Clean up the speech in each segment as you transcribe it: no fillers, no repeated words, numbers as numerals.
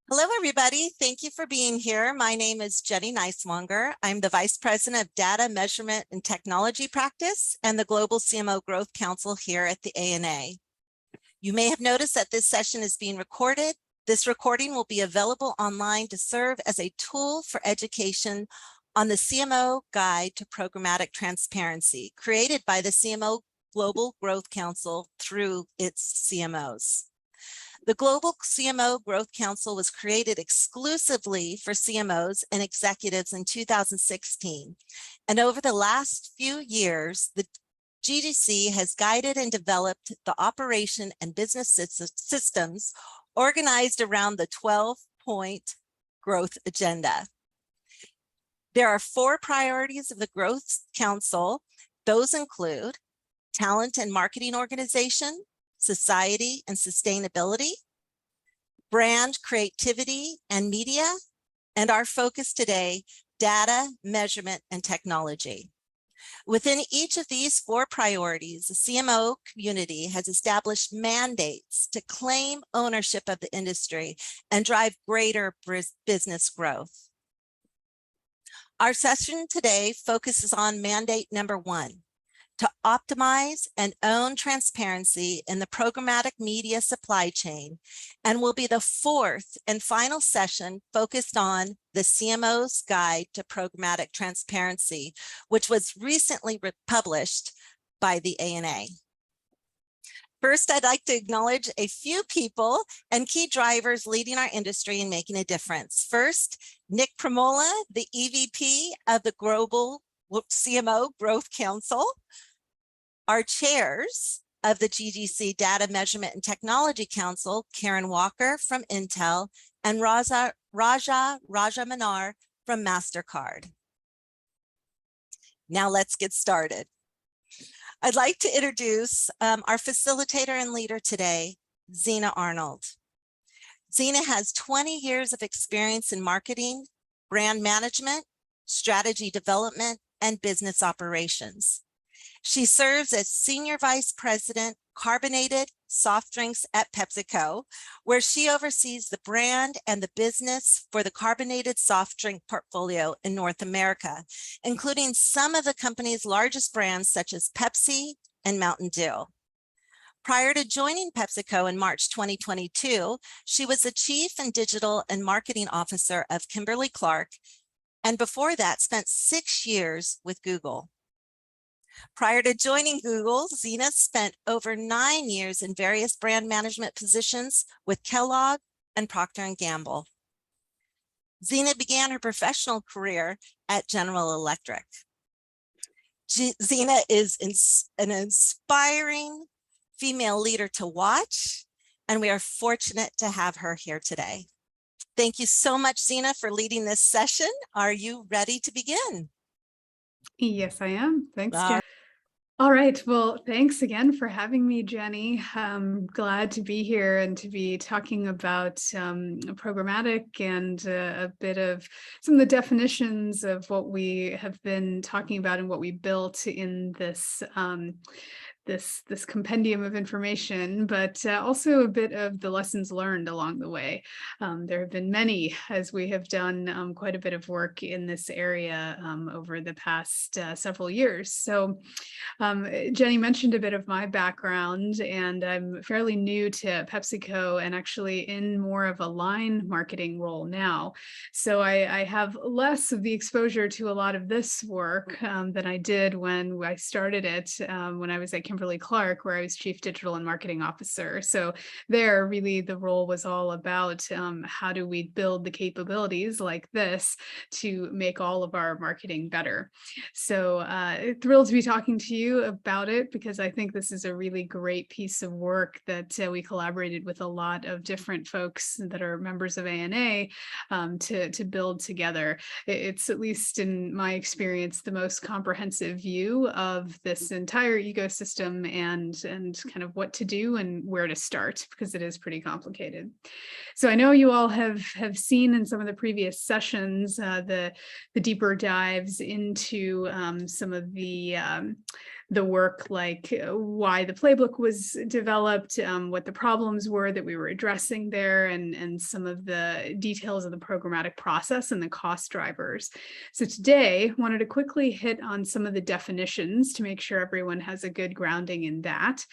Hello, everybody. Thank you for being here. My name is Jenny Neiswanger. I'm the Vice President of Data Measurement and Technology Practice and the Global CMO Growth Council here at the ANA. You may have noticed that this session is being recorded. This recording will be available online to serve as a tool for education on the CMO Guide to Programmatic Transparency, created by the CMO Global Growth Council through its CMOs. The Global CMO Growth Council was created exclusively for CMOs and executives in 2016. And over the last few years, the GGC has guided and developed the operation and business systems organized around the 12-point growth agenda. There are 4 priorities of the Growth Council. Those include talent and marketing organization, society and sustainability, brand creativity and media, and our focus today, data, measurement, and technology. Within each of these 4 priorities, the CMO community has established mandates to claim ownership of the industry and drive greater business growth. Our session today focuses on mandate number 1, to optimize and own transparency in the programmatic media supply chain, and will be the 4th and final session focused on the CMO's Guide to Programmatic Transparency, which was recently published by the ANA. First, I'd like to acknowledge a few people and key drivers leading our industry and making a difference. First, Nick Premola, the EVP of the Global CMO Growth Council. Our chairs of the GGC Data Measurement and Technology Council, Karen Walker from Intel and Raja Manar from MasterCard. Now let's get started. I'd like to introduce our facilitator and leader today, Zena Arnold. Zena has 20 years of experience in marketing, brand management, strategy development, and business operations. She serves as Senior Vice President, Carbonated Soft Drinks at PepsiCo, where she oversees the brand and the business for the carbonated soft drink portfolio in North America, including some of the company's largest brands such as Pepsi and Mountain Dew. Prior to joining PepsiCo in March 2022, she was the Chief and Digital and Marketing Officer of Kimberly-Clark, and before that spent 6 years with Google. Prior to joining Google, Zena spent over 9 years in various brand management positions with Kellogg and Procter & Gamble. Zena began her professional career at General Electric. Zena is an inspiring female leader to watch, and we are fortunate to have her here today. Thank you so much, Zena, for leading this session. Are you ready to begin? Yes, I am. Thanks, Jen. All right. Well, thanks again for having me, Jenny. I'm glad to be here and to be talking about programmatic and a bit of some of the definitions of what we have been talking about and what we built in this this compendium of information, but also a bit of the lessons learned along the way. There have been many, as we have done quite a bit of work in this area over the past several years. So Jenny mentioned a bit of my background, and I'm fairly new to PepsiCo and actually in more of a line marketing role now. So I have less of the exposure to a lot of this work than I did when I started it when I was at Kimberly-Clark, where I was Chief Digital and Marketing Officer. So there, really, the role was all about how do we build the capabilities like this to make all of our marketing better. So thrilled to be talking to you about it, because I think this is a really great piece of work that we collaborated with a lot of different folks that are members of ANA to build together. It's, at least in my experience, the most comprehensive view of this entire ecosystem and kind of what to do and where to start, because it is pretty complicated. So I know you all have seen in some of the previous sessions the deeper dives into some of the the work, like why the playbook was developed, what the problems were that we were addressing there, and some of the details of the programmatic process and the cost drivers. So today, I wanted to quickly hit on some of the definitions to make sure everyone has a good grounding in that.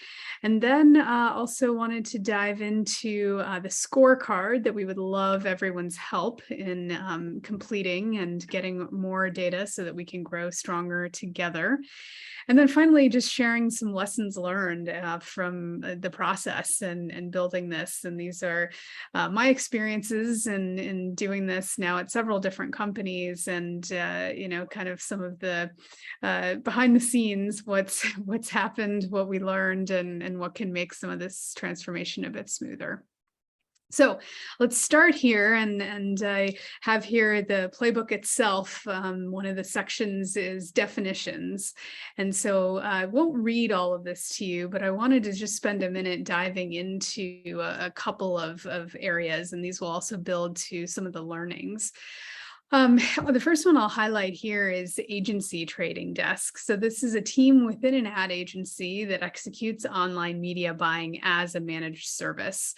And then also wanted to dive into the scorecard that we would love everyone's help in completing and getting more data so that we can grow stronger together. And then finally, just sharing some lessons learned from the process and building this. And these are my experiences in doing this now at several different companies, and kind of some of the behind the scenes, what's happened, what we learned, and what can make some of this transformation a bit smoother. So let's start here, and I have here the playbook itself. One of the sections is definitions. And so I won't read all of this to you, but I wanted to just spend a minute diving into a couple of areas, and these will also build to some of the learnings. The first one I'll highlight here is agency trading desk. So this is a team within an ad agency that executes online media buying as a managed service.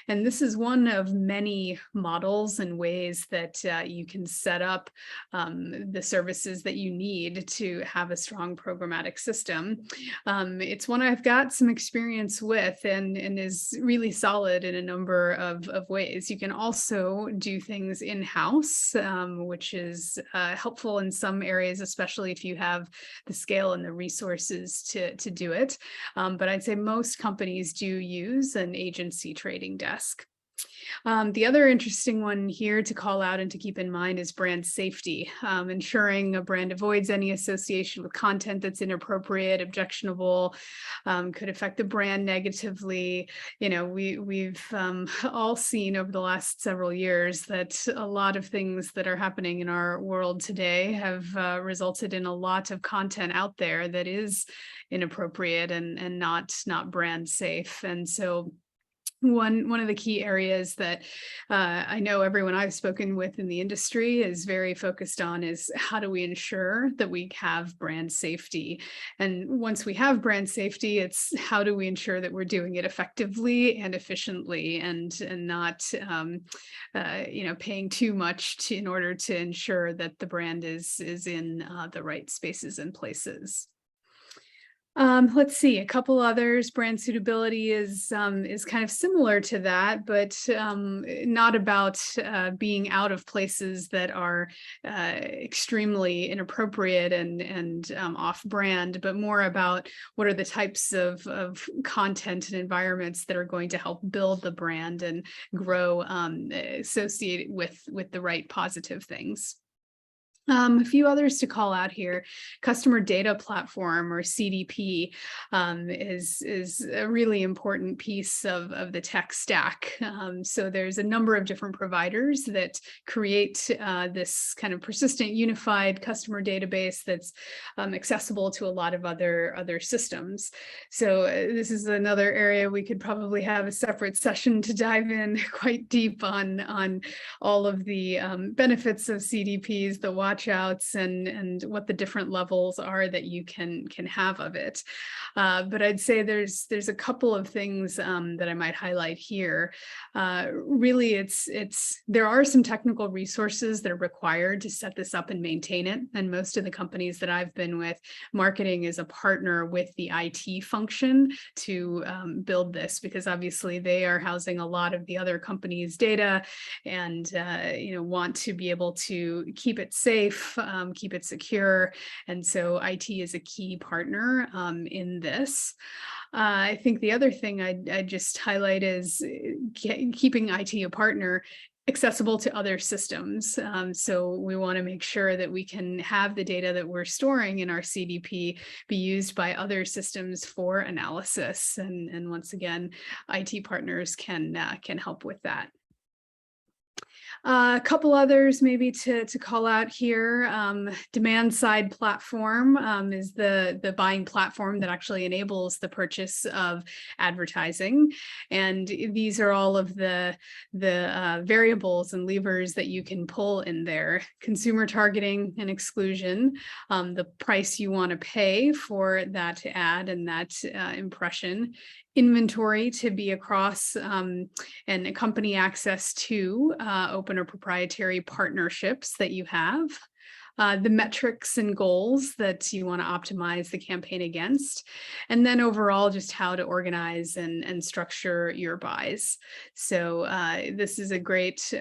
And this is one of many models and ways that you can set up the services that you need to have a strong programmatic system. It's one I've got some experience with, and is really solid in a number of ways. You can also do things in-house, which is helpful in some areas, especially if you have the scale and the resources to do it. But I'd say most companies do use an agency trading desk. The other interesting one here to call out and to keep in mind is brand safety, ensuring a brand avoids any association with content that's inappropriate, objectionable, could affect the brand negatively. We've all seen over the last several years that a lot of things that are happening in our world today have resulted in a lot of content out there that is inappropriate and not brand safe. And so one of the key areas that I know everyone I've spoken with in the industry is very focused on is how do we ensure that we have brand safety? And once we have brand safety, it's how do we ensure that we're doing it effectively and efficiently, and not paying too much in order to ensure that the brand is in the right spaces and places. Let's see, a couple others. Brand suitability is kind of similar to that, but not about being out of places that are extremely inappropriate and off-brand, but more about what are the types of content and environments that are going to help build the brand and grow associated with the right positive things. A few others to call out here. Customer data platform, or CDP, is a really important piece of the tech stack. So there's a number of different providers that create this kind of persistent unified customer database that's accessible to a lot of other systems. So this is another area we could probably have a separate session to dive in quite deep on all of the benefits of CDPs, the watch outs, and what the different levels are that you can have of it. But I'd say there's a couple of things that I might highlight here. Really, there are some technical resources that are required to set this up and maintain it. And most of the companies that I've been with, marketing is a partner with the IT function to build this, because obviously they are housing a lot of the other companies' data and want to be able to keep it safe, keep it secure. And so IT is a key partner in this. I think the other thing I'd just highlight is keeping IT a partner accessible to other systems. So we want to make sure that we can have the data that we're storing in our CDP be used by other systems for analysis. And once again, IT partners can help with that. A couple others maybe to call out here. Demand side platform is the buying platform that actually enables the purchase of advertising. And these are all of the variables and levers that you can pull in there: consumer targeting and exclusion, the price you want to pay for that ad and that impression, inventory to be across and accompany access to open or proprietary partnerships that you have, the metrics and goals that you want to optimize the campaign against, and then overall just how to organize and structure your buys. So this is a great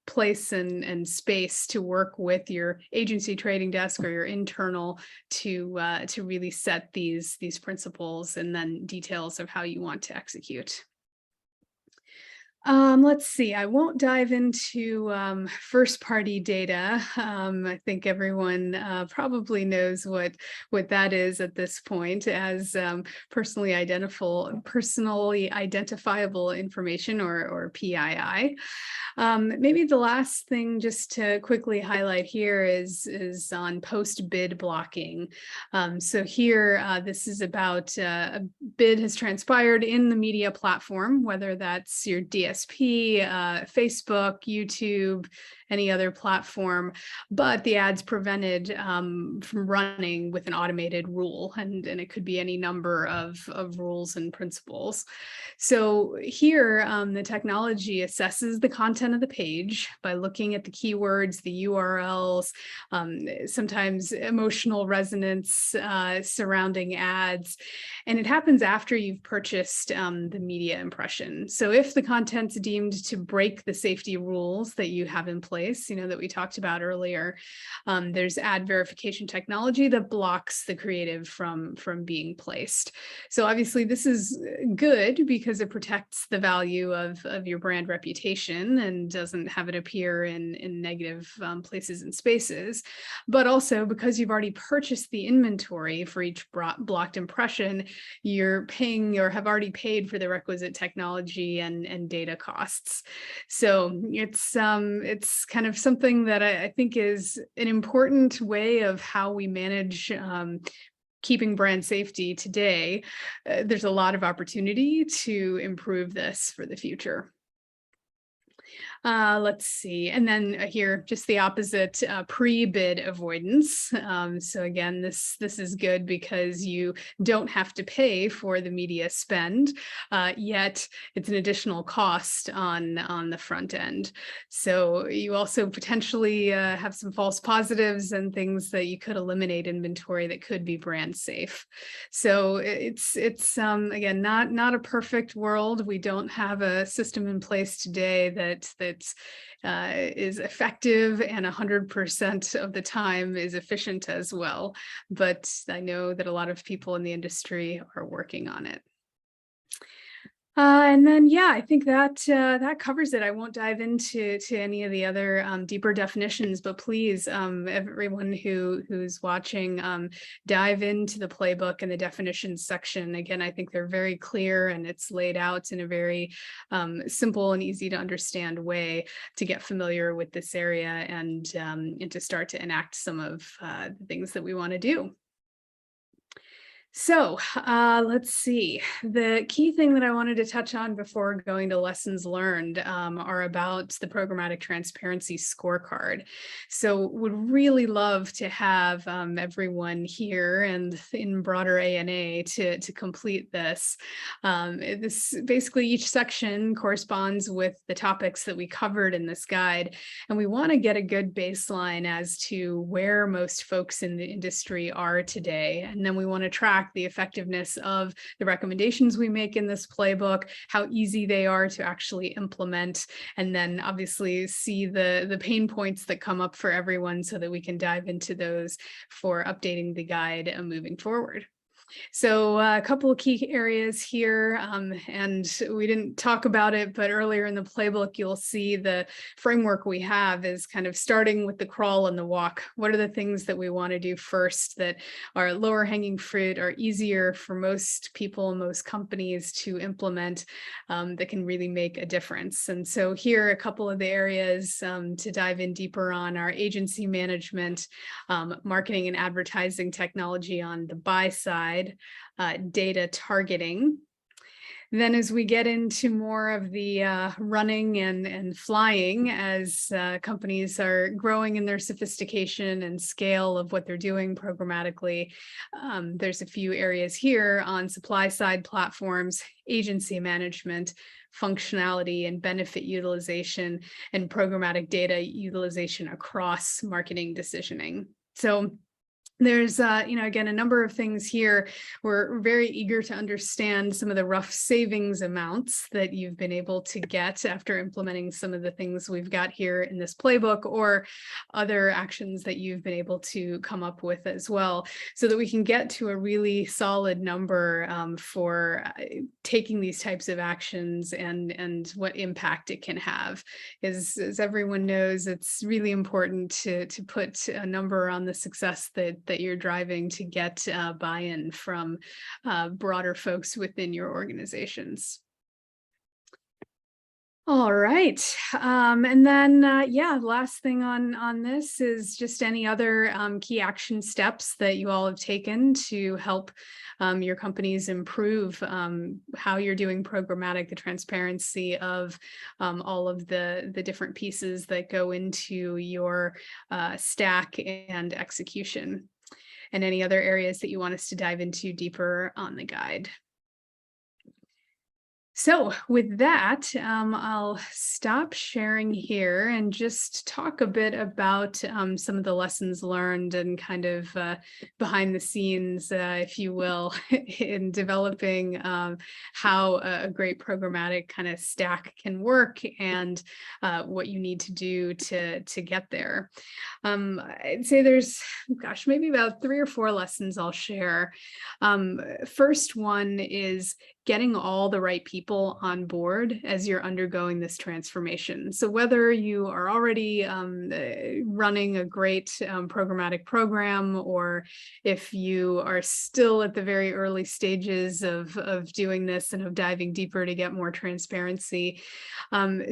place and space to work with your agency trading desk or your internal to really set these principles and then details of how you want to execute. Let's see, I won't dive into first-party data. I think everyone probably knows what that is at this point, as personally identifiable information, or PII. Maybe the last thing just to quickly highlight here is on post-bid blocking. So here, this is about a bid has transpired in the media platform, whether that's your DSP, Facebook, YouTube, any other platform, but the ad's prevented from running with an automated rule, and it could be any number of rules and principles. So here, the technology assesses the content of the page by looking at the keywords, the URLs, sometimes emotional resonance surrounding ads, and it happens after you've purchased the media impression. So if the content's deemed to break the safety rules that you have in place, that we talked about earlier, there's ad verification technology that blocks the creative from being placed. So obviously this is good because it protects the value of your brand reputation and doesn't have it appear in negative places and spaces, but also because you've already purchased the inventory for each blocked impression, you're paying or have already paid for the requisite technology and data costs. So it's kind of something that I think is an important way of how we manage keeping brand safety today. There's a lot of opportunity to improve this for the future. Let's see, and then here, just the opposite, pre-bid avoidance. So again, this is good because you don't have to pay for the media spend, yet it's an additional cost on the front end. So you also potentially have some false positives and things that you could eliminate inventory that could be brand safe. So it's again, not a perfect world. We don't have a system in place today that is effective and 100% of the time is efficient as well. But I know that a lot of people in the industry are working on it. And then, yeah, I think that covers it. I won't dive into any of the other deeper definitions, but please, everyone who's watching, dive into the playbook and the definitions section. Again, I think they're very clear and it's laid out in a very simple and easy to understand way to get familiar with this area and to start to enact some of the things that we want to do. So let's see. The key thing that I wanted to touch on before going to lessons learned are about the Programmatic Transparency scorecard. So would really love to have everyone here and in broader ANA to complete this. This basically, each section corresponds with the topics that we covered in this guide, and we want to get a good baseline as to where most folks in the industry are today, and then we want to track the effectiveness of the recommendations we make in this playbook, how easy they are to actually implement, and then obviously see the pain points that come up for everyone so that we can dive into those for updating the guide and moving forward. So a couple of key areas here, and we didn't talk about it, but earlier in the playbook, you'll see the framework we have is kind of starting with the crawl and the walk. What are the things that we want to do first that are lower hanging fruit, are easier for most people, most companies to implement, that can really make a difference? And so here, a couple of the areas to dive in deeper on are agency management, marketing and advertising technology on the buy side, data targeting. Then as we get into more of the running and flying, as companies are growing in their sophistication and scale of what they're doing programmatically, there's a few areas here on supply side platforms, agency management, functionality and benefit utilization, and programmatic data utilization across marketing decisioning. So there's, again, a number of things here. We're very eager to understand some of the rough savings amounts that you've been able to get after implementing some of the things we've got here in this playbook, or other actions that you've been able to come up with as well, so that we can get to a really solid number for taking these types of actions and what impact it can have. As everyone knows, it's really important to put a number on the success that you're driving to get buy-in from broader folks within your organizations. All right. And then, last thing on this is just any other key action steps that you all have taken to help your companies improve how you're doing programmatic, the transparency of all of the different pieces that go into your stack and execution, and any other areas that you want us to dive into deeper on the guide. So with that, I'll stop sharing here and just talk a bit about some of the lessons learned and kind of behind the scenes, if you will, in developing how a great programmatic kind of stack can work, and what you need to do to get there. I'd say there's, maybe about 3 or 4 lessons I'll share. First one is getting all the right people on board as you're undergoing this transformation. So whether you are already running a great programmatic program, or if you are still at the very early stages of doing this and of diving deeper to get more transparency,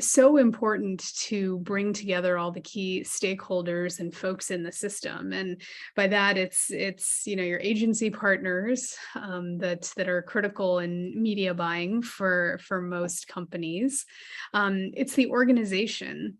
so important to bring together all the key stakeholders and folks in the system. And by that, it's your agency partners that are critical in media buying for most companies. It's the organization.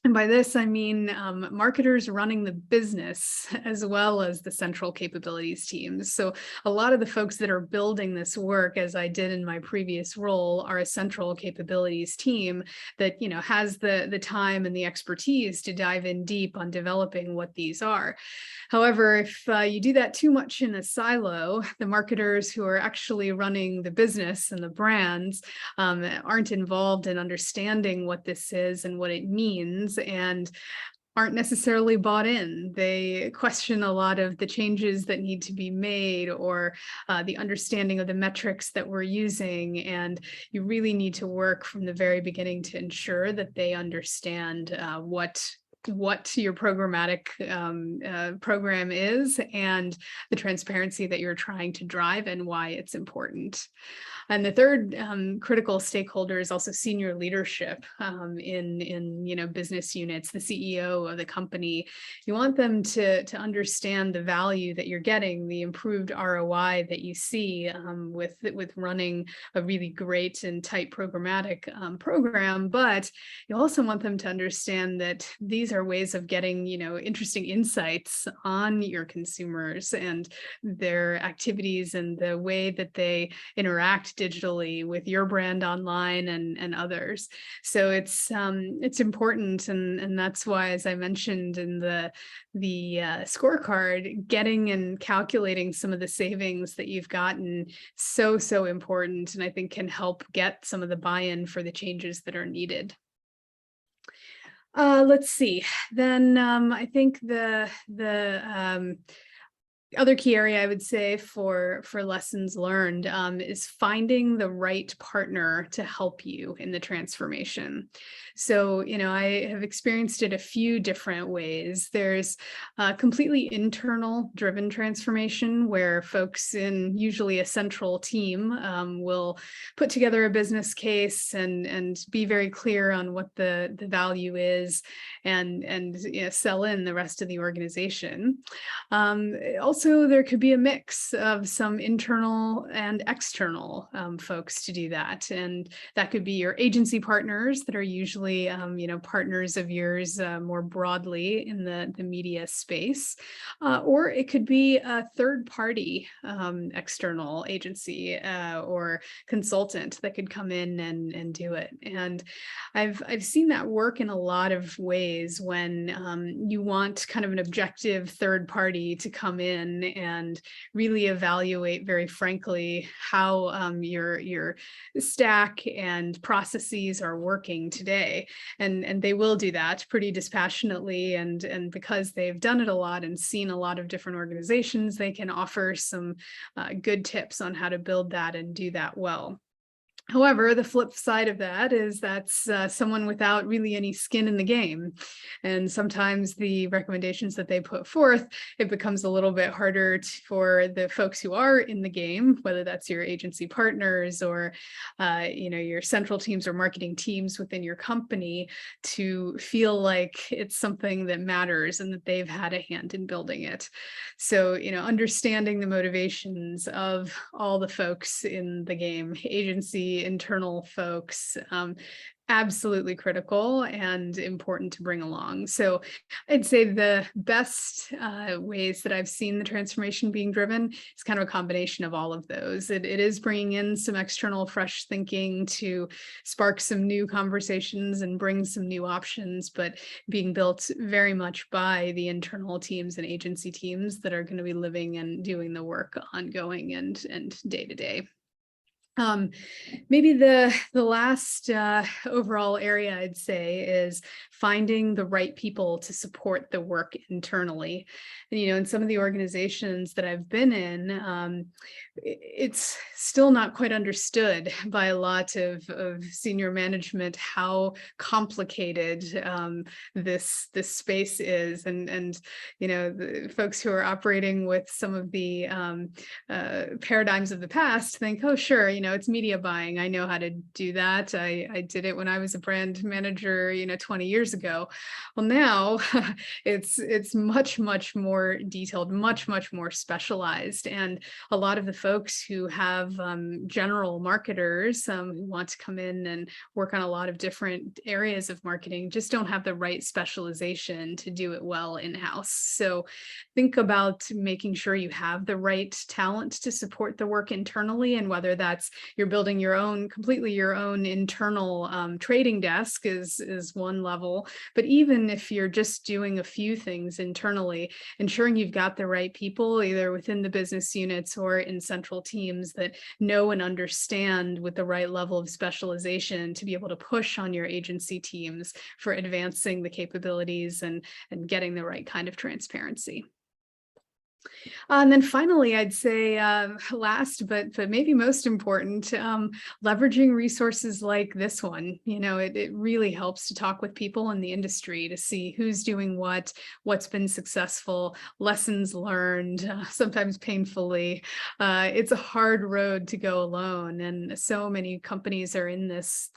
And by this, I mean marketers running the business as well as the central capabilities teams. So a lot of the folks that are building this work, as I did in my previous role, are a central capabilities team that has the time and the expertise to dive in deep on developing what these are. However, if you do that too much in a silo, the marketers who are actually running the business and the brands aren't involved in understanding what this is and what it means, and aren't necessarily bought in. They question a lot of the changes that need to be made, or the understanding of the metrics that we're using. And you really need to work from the very beginning to ensure that they understand what your programmatic program is, and the transparency that you're trying to drive, and why it's important. And the third critical stakeholder is also senior leadership in business units, the CEO of the company. You want them to understand the value that you're getting, the improved ROI that you see with running a really great and tight programmatic program. But you also want them to understand that these are ways of getting interesting insights on your consumers and their activities and the way that they interact digitally with your brand online and others. So it's important, and that's why, as I mentioned in the scorecard, getting and calculating some of the savings that you've gotten so important, and I think can help get some of the buy-in for the changes that are needed. Let's see. Then I think the other key area I would say for lessons learned is finding the right partner to help you in the transformation. So, I have experienced it a few different ways. There's a completely internal driven transformation where folks in usually a central team will put together a business case and be very clear on what the value is and sell in the rest of the organization. Also, there could be a mix of some internal and external folks to do that. And that could be your agency partners that are usually, partners of yours more broadly in the media space. Or it could be a third party external agency or consultant that could come in and do it. And I've seen that work in a lot of ways when you want kind of an objective third party to come in and really evaluate very frankly how your stack and processes are working today. And they will do that pretty dispassionately. And because they've done it a lot and seen a lot of different organizations, they can offer some good tips on how to build that and do that well. However, the flip side of that is that's someone without really any skin in the game. And sometimes the recommendations that they put forth, it becomes a little bit harder for the folks who are in the game, whether that's your agency partners or your central teams or marketing teams within your company, to feel like it's something that matters and that they've had a hand in building it. So, understanding the motivations of all the folks in the game, agency, internal folks, absolutely critical and important to bring along. So I'd say the best ways that I've seen the transformation being driven is kind of a combination of all of those. It is bringing in some external fresh thinking to spark some new conversations and bring some new options, but being built very much by the internal teams and agency teams that are going to be living and doing the work ongoing and day to day. Maybe the last overall area I'd say is finding the right people to support the work internally. And, in some of the organizations that I've been in, it's still not quite understood by a lot of senior management how complicated this space is, and the folks who are operating with some of the paradigms of the past think, oh, sure, it's media buying. I know how to do that. I did it when I was a brand manager, 20 years ago. Well, now it's much, much more detailed, much, much more specialized. And a lot of the folks who have general marketers who want to come in and work on a lot of different areas of marketing just don't have the right specialization to do it well in-house. So think about making sure you have the right talent to support the work internally, and whether that's you're building completely your own internal trading desk is one level. But even if you're just doing a few things internally, ensuring you've got the right people either within the business units or in central teams that know and understand with the right level of specialization to be able to push on your agency teams for advancing the capabilities and getting the right kind of transparency. And then finally, I'd say last, but maybe most important, leveraging resources like this one. It really helps to talk with people in the industry to see who's doing what's been successful, lessons learned, sometimes painfully. It's a hard road to go alone, and so many companies are in this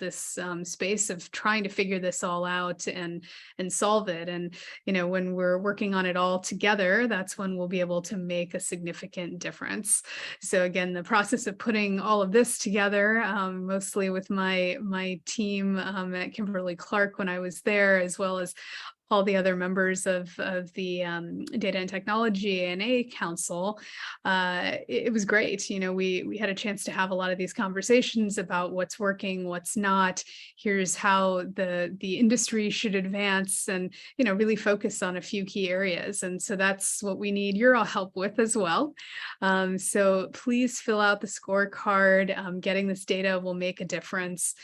space of trying to figure this all out and solve it. And when we're working on it all together, that's when we'll be able to make a significant difference. So again, the process of putting all of this together, mostly with my team at Kimberly-Clark when I was there, as well as all the other members of the Data and Technology A&A Council, it was great. We had a chance to have a lot of these conversations about what's working, what's not. Here's how the industry should advance, and really focus on a few key areas. And so that's what we need your help with as well. So please fill out the scorecard. Getting this data will make a difference.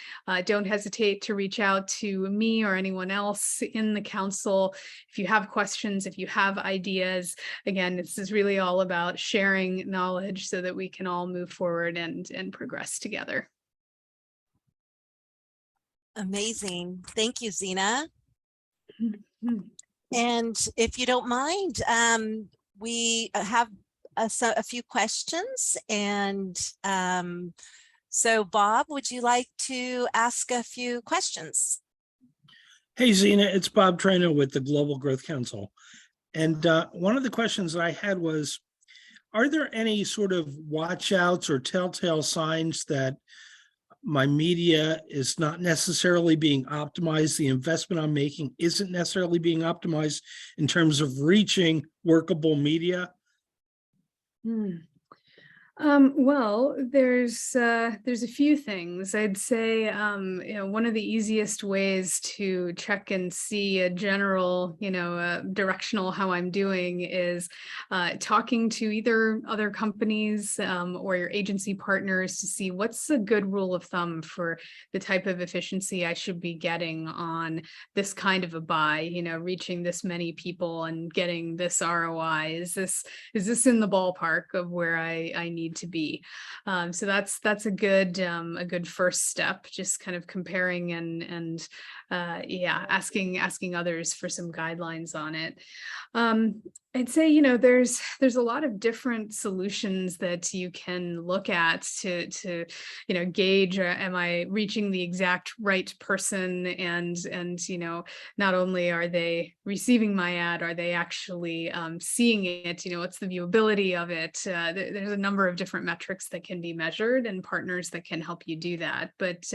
Don't hesitate to reach out to me or anyone else in the council council. If you have questions, if you have ideas, again, this is really all about sharing knowledge so that we can all move forward and progress together. Amazing. Thank you, Zena. Mhm. And if you don't mind, we have a few questions. And so Bob, would you like to ask a few questions? Hey, Zena, it's Bob Trainer with the Global Growth Council. And one of the questions that I had was, are there any sort of watch outs or telltale signs that my media is not necessarily being optimized, the investment I'm making isn't necessarily being optimized in terms of reaching workable media? Well, there's a few things. I'd say, one of the easiest ways to check and see a general, directional how I'm doing is talking to either other companies or your agency partners to see what's a good rule of thumb for the type of efficiency I should be getting on this kind of a buy, reaching this many people and getting this ROI. Is this in the ballpark of where I need to be? So that's a good first step, just kind of comparing and asking others for some guidelines on it. I'd say, there's a lot of different solutions that you can look at to gauge, am I reaching the exact right person, and not only are they receiving my ad, are they actually seeing it? What's the viewability of it? There's a number of different metrics that can be measured and partners that can help you do that. But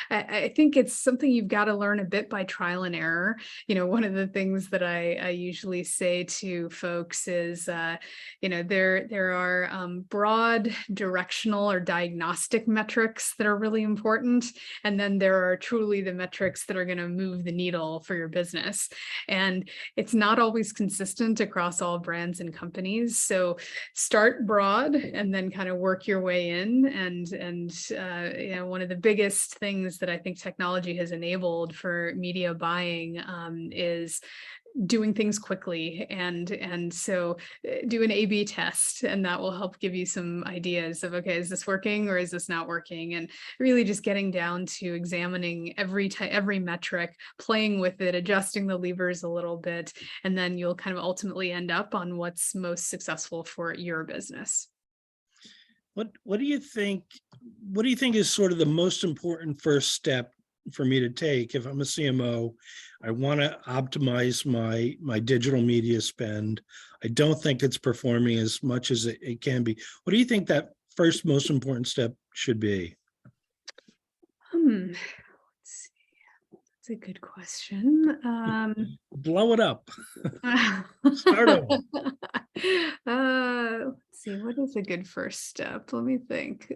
I think it's something you've got to learn a bit by trial and error. One of the things that I usually say to folks is, there are broad directional or diagnostic metrics that are really important. And then there are truly the metrics that are going to move the needle for your business. And it's not always consistent across all brands and companies. So start broad and then kind of work your way in. And one of the biggest things that I think technology has enabled for media buying is doing things quickly, and so do an A/B test, and that will help give you some ideas of, okay, is this working or is this not working? And really just getting down to examining every metric, playing with it, adjusting the levers a little bit, and then you'll kind of ultimately end up on what's most successful for your business. What do you think is sort of the most important first step for me to take if I'm a CMO? I want to optimize my digital media spend. I don't think it's performing as much as it can be. What do you think that first most important step should be? Let's see. That's a good question. Blow it up. Start over. Let's see, what is a good first step? Let me think.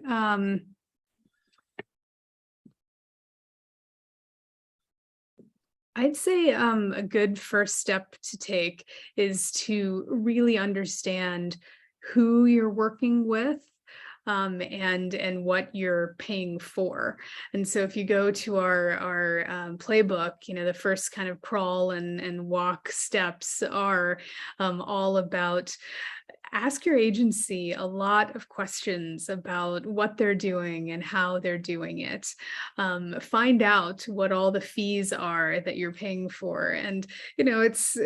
I'd say a good first step to take is to really understand who you're working with, and what you're paying for. And so if you go to our playbook, the first kind of crawl and walk steps are all about ask your agency a lot of questions about what they're doing and how they're doing it. Find out what all the fees are that you're paying for. And, this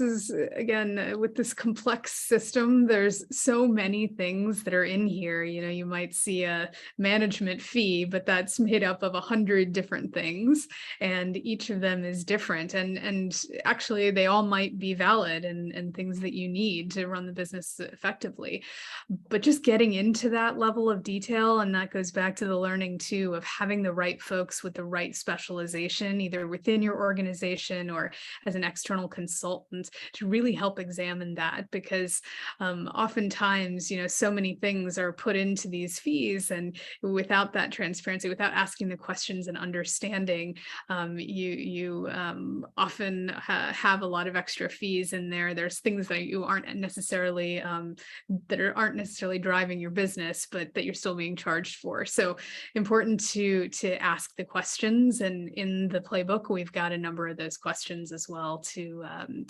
is, again, with this complex system, there's so many things that are in here. You might see a management fee, but that's made up of 100 different things, and each of them is different. And actually, they all might be valid and things that you need to run the business effectively. But just getting into that level of detail, and that goes back to the learning too of having the right folks with the right specialization, either within your organization or as an external consultant, to really help examine that. Because oftentimes, so many things are put into these fees, and without that transparency, without asking the questions and understanding, you often have a lot of extra fees in there. There's things that you aren't necessarily that aren't necessarily driving your business, but that you're still being charged for. So important to ask the questions. And in the playbook, we've got a number of those questions as well to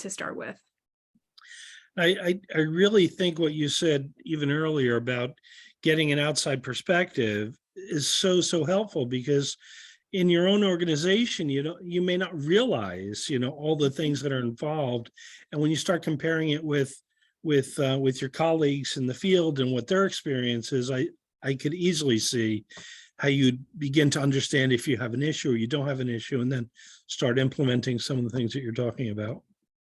start with. I really think what you said even earlier about getting an outside perspective is so helpful, because in your own organization, you may not realize, all the things that are involved. And when you start comparing it with your colleagues in the field and what their experience is, I could easily see how you'd begin to understand if you have an issue or you don't have an issue, and then start implementing some of the things that you're talking about.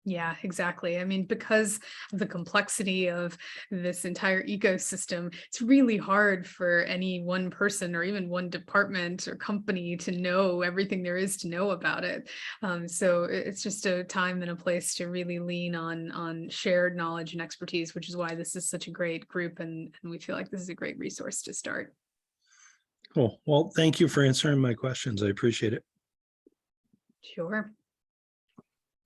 Yeah, exactly. I mean, because of the complexity of this entire ecosystem, it's really hard for any one person or even one department or company to know everything there is to know about it. So it's just a time and a place to really lean on shared knowledge and expertise, which is why this is such a great group, and we feel like this is a great resource to start. Cool. Well, thank you for answering my questions. I appreciate it. Sure.